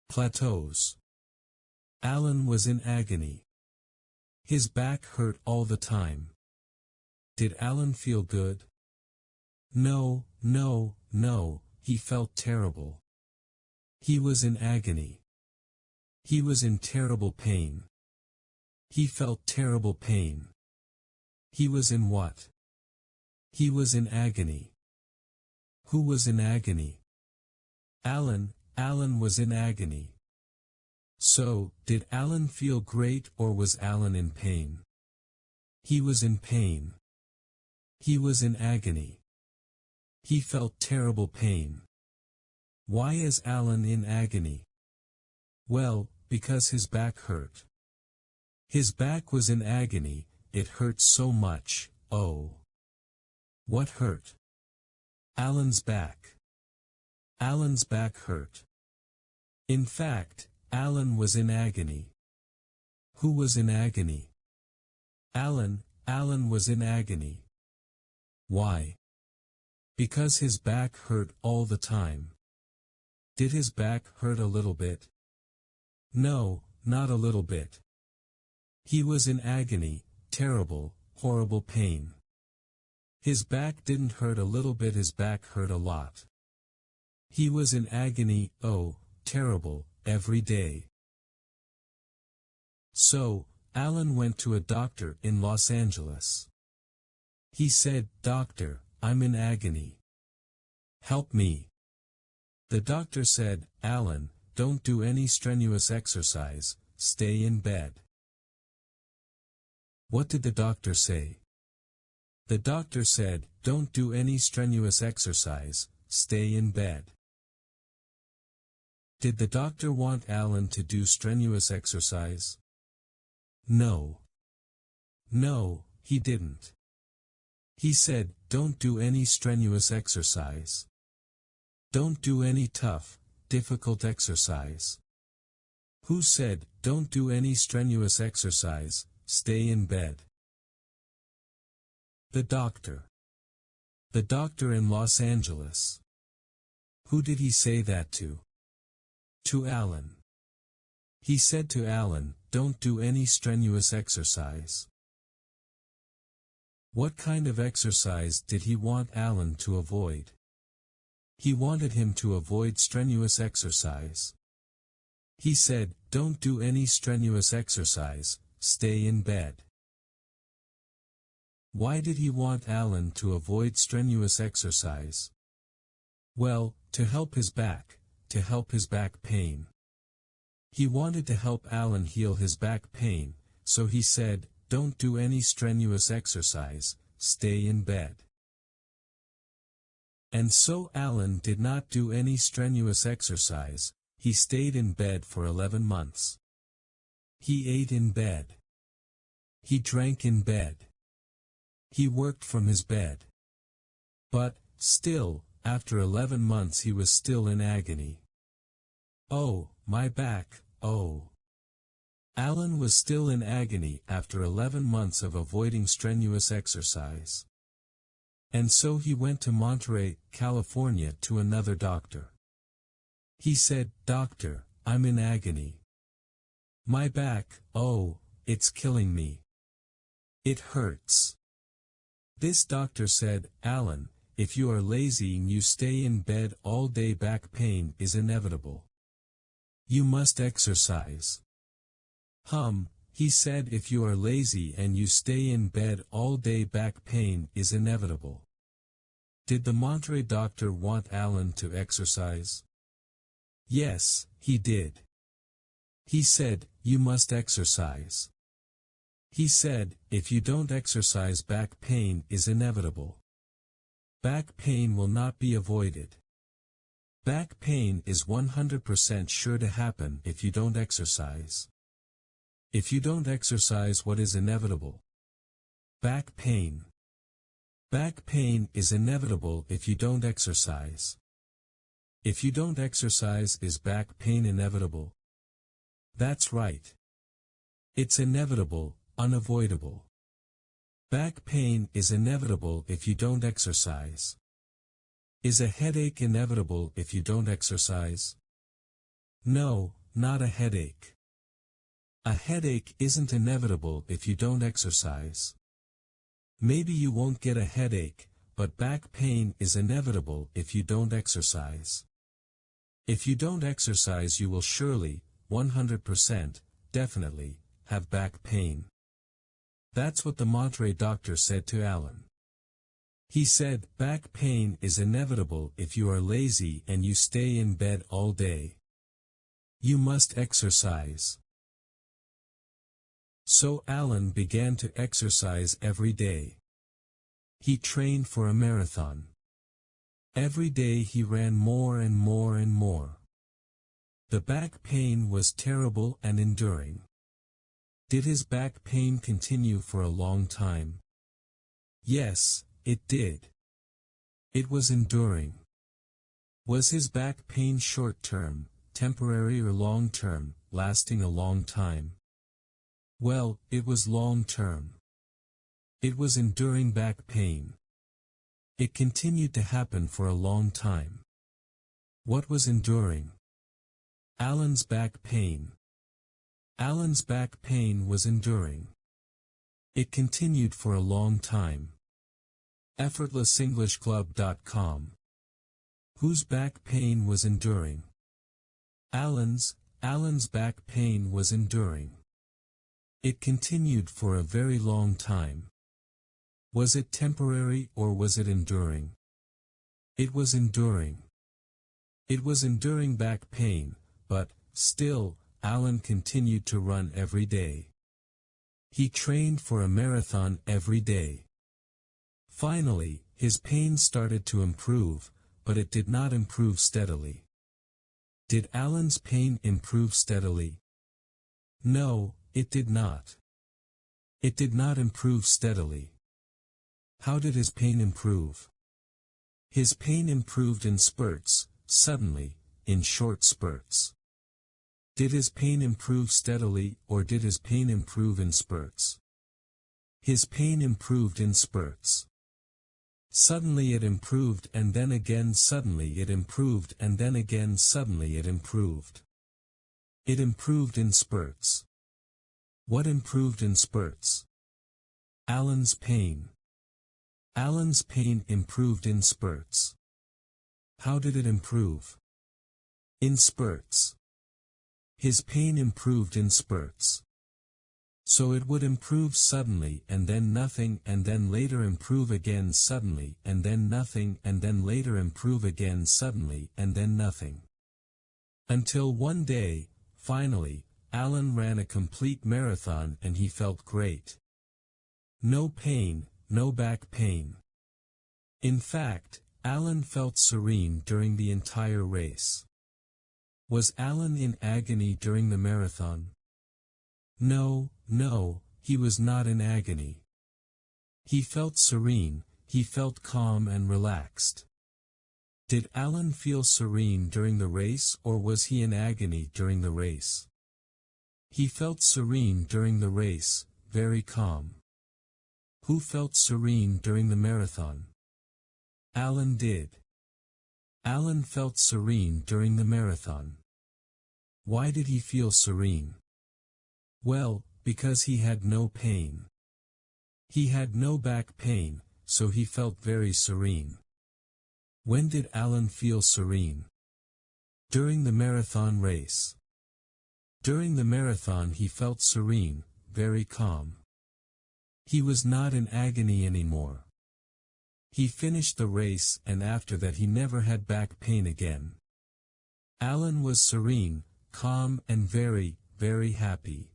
Plateaus. Alan was in agony. His back hurt all the time. Did Alan feel good? No, no, no, he felt terrible. He was in agony. He was in terrible pain. He felt terrible pain. He was in what? He was in agony. Who was in agony? Alan was in agony. So, did Alan feel great or was Alan in pain? He was in pain. He was in agony. He felt terrible pain. Why is Alan in agony? Well, because his back hurt. His back was in agony, it hurt so much, oh. What hurt? Alan's back. Alan's back hurt. In fact, Alan was in agony. Who was in agony? Alan was in agony. Why? Because his back hurt all the time. Did his back hurt a little bit? No, not a little bit. He was in agony, terrible, horrible pain. His back didn't hurt a little bit, his back hurt a lot. He was in agony, oh, terrible, every day. So, Alan went to a doctor in Los Angeles. He said, "Doctor, I'm in agony. Help me." The doctor said, "Alan, don't do any strenuous exercise, stay in bed." What did the doctor say? The doctor said, "Don't do any strenuous exercise, stay in bed." Did the doctor want Alan to do strenuous exercise? No. No, he didn't. He said, "Don't do any strenuous exercise. Don't do any tough, difficult exercise." Who said, "Don't do any strenuous exercise, stay in bed"? The doctor. The doctor in Los Angeles. Who did he say that to? To Alan. He said to Alan, "Don't do any strenuous exercise." What kind of exercise did he want Alan to avoid? He wanted him to avoid strenuous exercise. He said, "Don't do any strenuous exercise, stay in bed." Why did he want Alan to avoid strenuous exercise? Well, to help his back pain. He wanted to help Alan heal his back pain, so he said, "Don't do any strenuous exercise, stay in bed." And so Alan did not do any strenuous exercise, he stayed in bed for 11 months. He ate in bed. He drank in bed. He worked from his bed. But, still, after 11 months he was still in agony. Oh, my back, oh. Alan was still in agony after 11 months of avoiding strenuous exercise. And so he went to Monterey, California to another doctor. He said, "Doctor, I'm in agony. My back, oh, it's killing me. It hurts." This doctor said, "Alan, if you are lazy and you stay in bed all day, back pain is inevitable. You must exercise." He said, "If you are lazy and you stay in bed all day, back pain is inevitable." Did the Monterey doctor want Alan to exercise? Yes, he did. He said, "You must exercise." He said, "If you don't exercise, back pain is inevitable. Back pain will not be avoided. Back pain is 100% sure to happen if you don't exercise." If you don't exercise, what is inevitable? Back pain. Back pain is inevitable if you don't exercise. If you don't exercise, is back pain inevitable? That's right. It's inevitable, unavoidable. Back pain is inevitable if you don't exercise. Is a headache inevitable if you don't exercise? No, not a headache. A headache isn't inevitable if you don't exercise. Maybe you won't get a headache, but back pain is inevitable if you don't exercise. If you don't exercise, you will surely, 100%, definitely, have back pain. That's what the Monterey doctor said to Alan. He said, back pain is inevitable if you are lazy and you stay in bed all day. You must exercise. So Alan began to exercise every day. He trained for a marathon. Every day he ran more and more and more. The back pain was terrible and enduring. Did his back pain continue for a long time? Yes, it did. It was enduring. Was his back pain short-term, temporary or long-term, lasting a long time? Well, it was long-term. It was enduring back pain. It continued to happen for a long time. What was enduring? Alan's back pain. Alan's back pain was enduring. It continued for a long time. EffortlessEnglishClub.com. Whose back pain was enduring? Alan's back pain was enduring. It continued for a very long time. Was it temporary or was it enduring? It was enduring. It was enduring back pain, but, still, Alan continued to run every day. He trained for a marathon every day. Finally, his pain started to improve, but it did not improve steadily. Did Alan's pain improve steadily? No, it did not. It did not improve steadily. How did his pain improve? His pain improved in spurts, suddenly, in short spurts. Did his pain improve steadily or did his pain improve in spurts? His pain improved in spurts. Suddenly it improved and then again suddenly it improved and then again suddenly it improved. It improved in spurts. What improved in spurts? Alan's pain. Alan's pain improved in spurts. How did it improve? In spurts. His pain improved in spurts. So it would improve suddenly and then nothing and then later improve again suddenly and then nothing and then later improve again suddenly and then nothing. Until one day, finally, Alan ran a complete marathon and he felt great. No pain, no back pain. In fact, Alan felt serene during the entire race. Was Alan in agony during the marathon? No, he was not in agony. He felt serene, he felt calm and relaxed. Did Alan feel serene during the race or was he in agony during the race? He felt serene during the race, very calm. Who felt serene during the marathon? Alan did. Alan felt serene during the marathon. Why did he feel serene? Well, because he had no pain. He had no back pain, so he felt very serene. When did Alan feel serene? During the marathon race. During the marathon he felt serene, very calm. He was not in agony anymore. He finished the race and after that he never had back pain again. Alan was serene, calm and very, very happy.